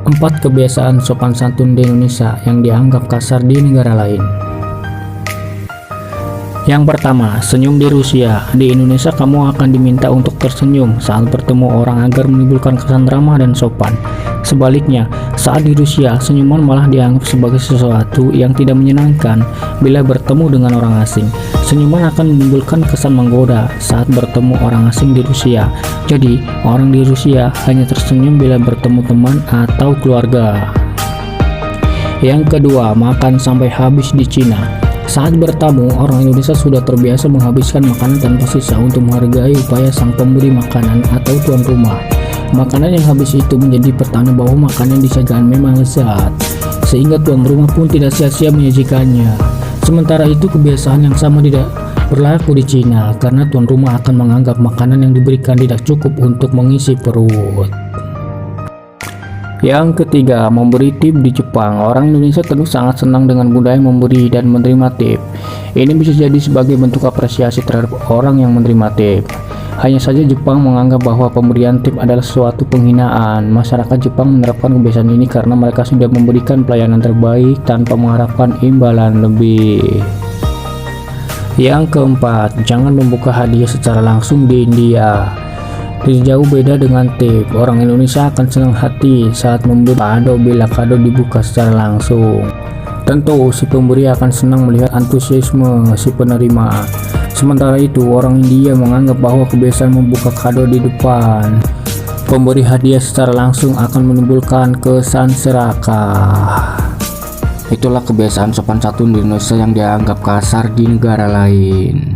4 kebiasaan sopan santun di Indonesia yang dianggap kasar di negara lain. Yang pertama, senyum di Rusia. Di Indonesia kamu akan diminta untuk tersenyum saat bertemu orang agar menimbulkan kesan ramah dan sopan. Sebaliknya, saat di Rusia, senyuman malah dianggap sebagai sesuatu yang tidak menyenangkan bila bertemu dengan orang asing. Senyuman akan menimbulkan kesan menggoda saat bertemu orang asing di Rusia. Jadi, orang di Rusia hanya tersenyum bila bertemu teman atau keluarga. Yang kedua, makan sampai habis di Cina. Saat bertamu, orang Indonesia sudah terbiasa menghabiskan makanan tanpa sisa untuk menghargai upaya sang pemberi makanan atau tuan rumah. Makanan yang habis itu menjadi pertanda bahwa makanan disajikan memang lezat, sehingga tuan rumah pun tidak sia-sia menyajikannya. Sementara itu, kebiasaan yang sama tidak berlaku di Cina, karena tuan rumah akan menganggap makanan yang diberikan tidak cukup untuk mengisi perut. Yang ketiga, memberi tip di Jepang. Orang Indonesia tentu sangat senang dengan budaya memberi dan menerima tip. Ini bisa jadi sebagai bentuk apresiasi terhadap orang yang menerima tip. Hanya saja Jepang menganggap bahwa pemberian tip adalah suatu penghinaan. Masyarakat Jepang menerapkan kebiasaan ini karena mereka sudah memberikan pelayanan terbaik tanpa mengharapkan imbalan lebih. Yang keempat, jangan membuka hadiah secara langsung di India. Tidak jauh beda dengan tip, orang Indonesia akan senang hati saat memberi kado bila kado dibuka secara langsung. Tentu si pemberi akan senang melihat antusiasme si penerima. Sementara itu, orang India menganggap bahwa kebiasaan membuka kado di depan pemberi hadiah secara langsung akan menimbulkan kesan serakah. Itulah kebiasaan sopan santun di Indonesia yang dianggap kasar di negara lain.